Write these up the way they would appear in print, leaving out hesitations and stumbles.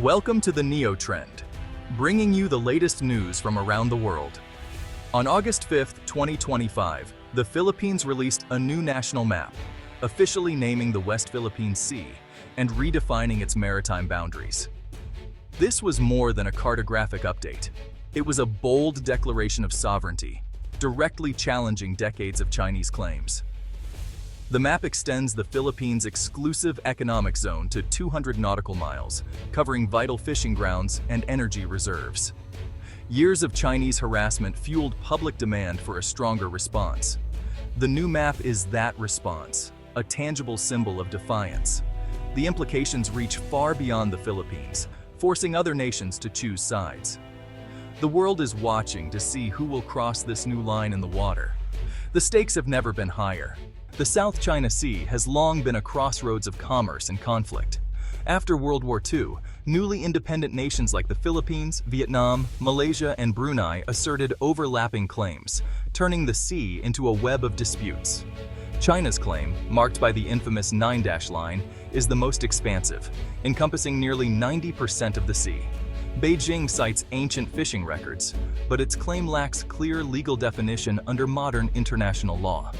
Welcome to the Neo Trend, bringing you the latest news from around the world. On August 5th, 2025, the Philippines released a new national map, officially naming the West Philippine Sea and redefining its maritime boundaries. This was more than a cartographic update. It was a bold declaration of sovereignty, directly challenging decades of Chinese claims. The map extends the Philippines' exclusive economic zone to 200 nautical miles, covering vital fishing grounds and energy reserves. Years of Chinese harassment fueled public demand for a stronger response. The new map is that response, a tangible symbol of defiance. The implications reach far beyond the Philippines, forcing other nations to choose sides. The world is watching to see who will cross this new line in the water. The stakes have never been higher. The South China Sea has long been a crossroads of commerce and conflict. After World War II, newly independent nations like the Philippines, Vietnam, Malaysia, and Brunei asserted overlapping claims, turning the sea into a web of disputes. China's claim, marked by the infamous 9-dash line, is the most expansive, encompassing nearly 90% of the sea. Beijing cites ancient fishing records, but its claim lacks clear legal definition under modern international law.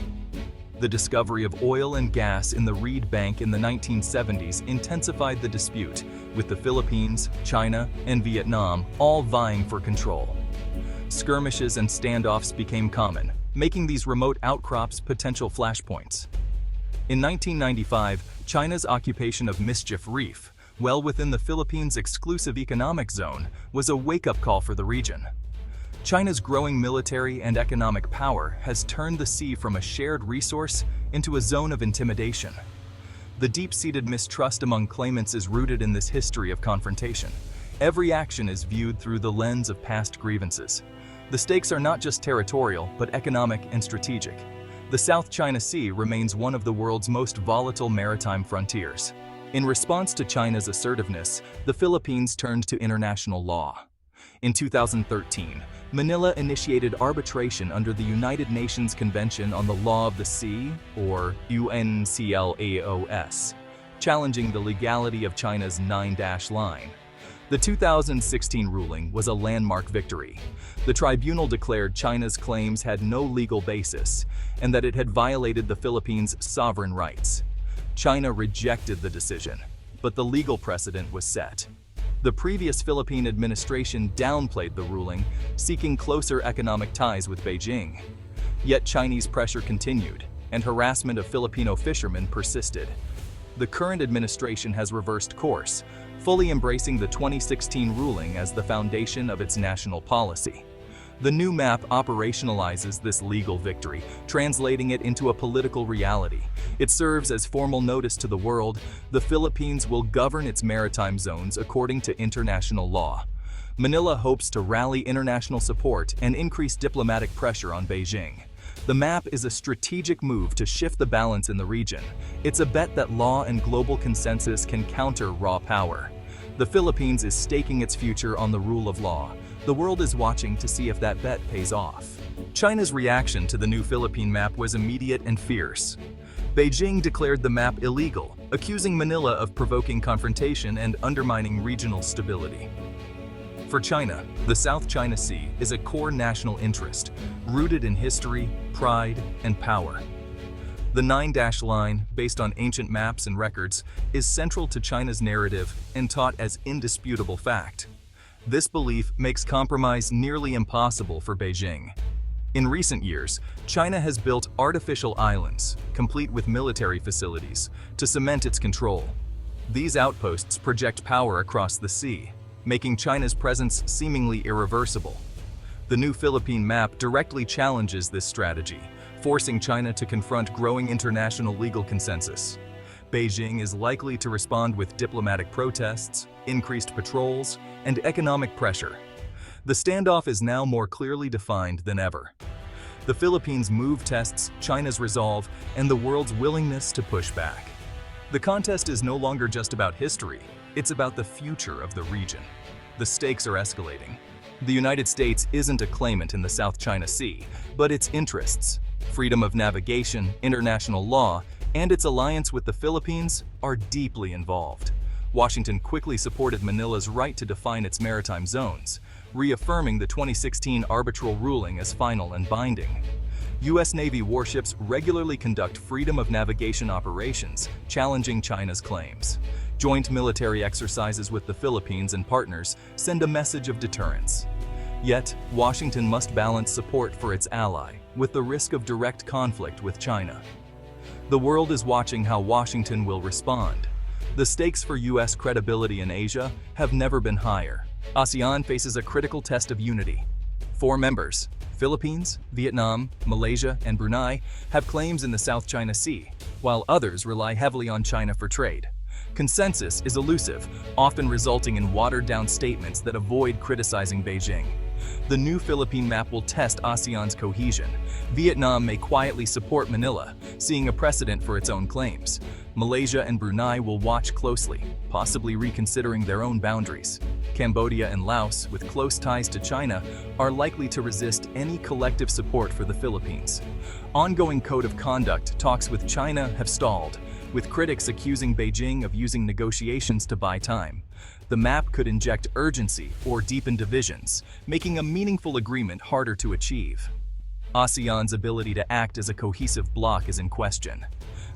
The discovery of oil and gas in the Reed Bank in the 1970s intensified the dispute, with the Philippines, China, and Vietnam all vying for control. Skirmishes and standoffs became common, making these remote outcrops potential flashpoints. In 1995, China's occupation of Mischief Reef, well within the Philippines' exclusive economic zone, was a wake-up call for the region. China's growing military and economic power has turned the sea from a shared resource into a zone of intimidation. The deep-seated mistrust among claimants is rooted in this history of confrontation. Every action is viewed through the lens of past grievances. The stakes are not just territorial, but economic and strategic. The South China Sea remains one of the world's most volatile maritime frontiers. In response to China's assertiveness, the Philippines turned to international law. In 2013, Manila initiated arbitration under the United Nations Convention on the Law of the Sea, or UNCLOS, challenging the legality of China's 9-dash line. The 2016 ruling was a landmark victory. The tribunal declared China's claims had no legal basis and that it had violated the Philippines' sovereign rights. China rejected the decision, but the legal precedent was set. The previous Philippine administration downplayed the ruling, seeking closer economic ties with Beijing. Yet Chinese pressure continued, and harassment of Filipino fishermen persisted. The current administration has reversed course, fully embracing the 2016 ruling as the foundation of its national policy. The new map operationalizes this legal victory, translating it into a political reality. It serves as formal notice to the world: the Philippines will govern its maritime zones according to international law. Manila hopes to rally international support and increase diplomatic pressure on Beijing. The map is a strategic move to shift the balance in the region. It's a bet that law and global consensus can counter raw power. The Philippines is staking its future on the rule of law. The world is watching to see if that bet pays off. China's reaction to the new Philippine map was immediate and fierce. Beijing declared the map illegal, accusing Manila of provoking confrontation and undermining regional stability. For China, the South China Sea is a core national interest, rooted in history, pride, and power. The 9-dash line, based on ancient maps and records, is central to China's narrative and taught as indisputable fact. This belief makes compromise nearly impossible for Beijing. In recent years, China has built artificial islands, complete with military facilities, to cement its control. These outposts project power across the sea, making China's presence seemingly irreversible. The new Philippine map directly challenges this strategy, forcing China to confront growing international legal consensus. Beijing is likely to respond with diplomatic protests, increased patrols, and economic pressure. The standoff is now more clearly defined than ever. The Philippines' move tests China's resolve and the world's willingness to push back. The contest is no longer just about history, it's about the future of the region. The stakes are escalating. The United States isn't a claimant in the South China Sea, but its interests, freedom of navigation, international law, and its alliance with the Philippines are deeply involved. Washington quickly supported Manila's right to define its maritime zones, reaffirming the 2016 arbitral ruling as final and binding. U.S. Navy warships regularly conduct freedom of navigation operations, challenging China's claims. Joint military exercises with the Philippines and partners send a message of deterrence. Yet, Washington must balance support for its ally with the risk of direct conflict with China. The world is watching how Washington will respond. The stakes for U.S. credibility in Asia have never been higher. ASEAN faces a critical test of unity. 4 members, Philippines, Vietnam, Malaysia, and Brunei, have claims in the South China Sea, while others rely heavily on China for trade. Consensus is elusive, often resulting in watered-down statements that avoid criticizing Beijing. The new Philippine map will test ASEAN's cohesion. Vietnam may quietly support Manila, seeing a precedent for its own claims. Malaysia and Brunei will watch closely, possibly reconsidering their own boundaries. Cambodia and Laos, with close ties to China, are likely to resist any collective support for the Philippines. Ongoing code of conduct talks with China have stalled, with critics accusing Beijing of using negotiations to buy time. The map could inject urgency or deepen divisions, making a meaningful agreement harder to achieve. ASEAN's ability to act as a cohesive bloc is in question.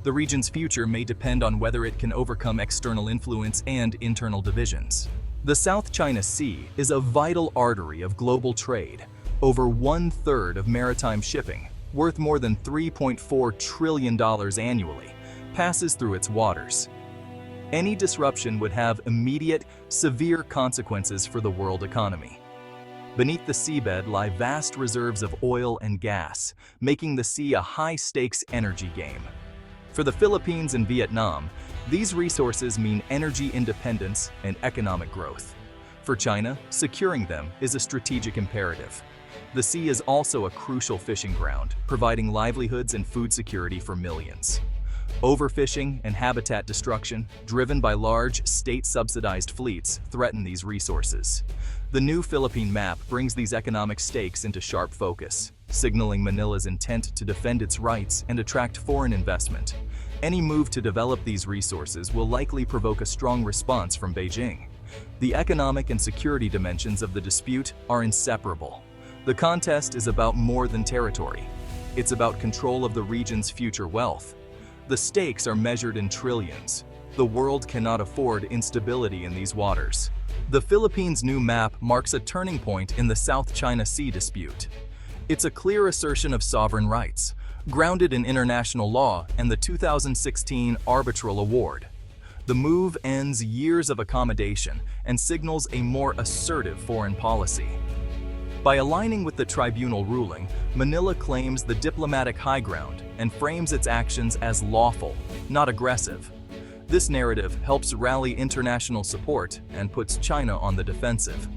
The region's future may depend on whether it can overcome external influence and internal divisions. The South China Sea is a vital artery of global trade. Over 1/3 of maritime shipping, worth more than $3.4 trillion annually, passes through its waters. Any disruption would have immediate, severe consequences for the world economy. Beneath the seabed lie vast reserves of oil and gas, making the sea a high-stakes energy game. For the Philippines and Vietnam, these resources mean energy independence and economic growth. For China, securing them is a strategic imperative. The sea is also a crucial fishing ground, providing livelihoods and food security for millions. Overfishing and habitat destruction, driven by large, state-subsidized fleets, threaten these resources. The new Philippine map brings these economic stakes into sharp focus, signaling Manila's intent to defend its rights and attract foreign investment. Any move to develop these resources will likely provoke a strong response from Beijing. The economic and security dimensions of the dispute are inseparable. The contest is about more than territory. It's about control of the region's future wealth. The stakes are measured in trillions. The world cannot afford instability in these waters. The Philippines' new map marks a turning point in the South China Sea dispute. It's a clear assertion of sovereign rights, grounded in international law and the 2016 arbitral award. The move ends years of accommodation and signals a more assertive foreign policy. By aligning with the tribunal ruling, Manila claims the diplomatic high ground and frames its actions as lawful, not aggressive. This narrative helps rally international support and puts China on the defensive.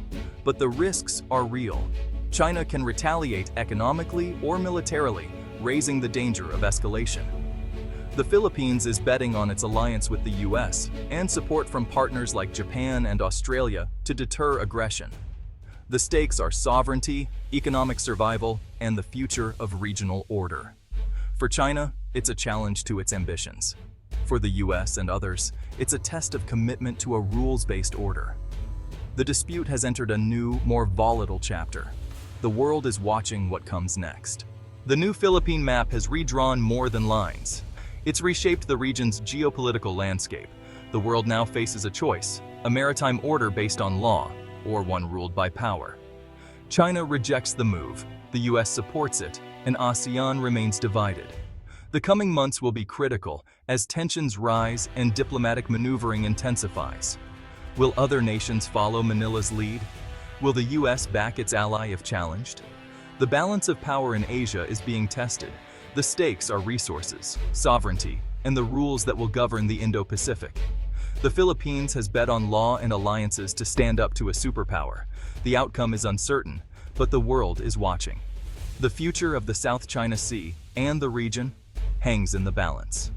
But the risks are real. China can retaliate economically or militarily, raising the danger of escalation. The Philippines is betting on its alliance with the US and support from partners like Japan and Australia to deter aggression. The stakes are sovereignty, economic survival, and the future of regional order. For China, it's a challenge to its ambitions. For the US and others, it's a test of commitment to a rules-based order. The dispute has entered a new, more volatile chapter. The world is watching what comes next. The new Philippine map has redrawn more than lines. It's reshaped the region's geopolitical landscape. The world now faces a choice: a maritime order based on law, or one ruled by power. China rejects the move, the US supports it, and ASEAN remains divided. The coming months will be critical as tensions rise and diplomatic maneuvering intensifies. Will other nations follow Manila's lead? Will the US back its ally if challenged? The balance of power in Asia is being tested. The stakes are resources, sovereignty, and the rules that will govern the Indo-Pacific. The Philippines has bet on law and alliances to stand up to a superpower. The outcome is uncertain, but the world is watching. The future of the South China Sea and the region hangs in the balance.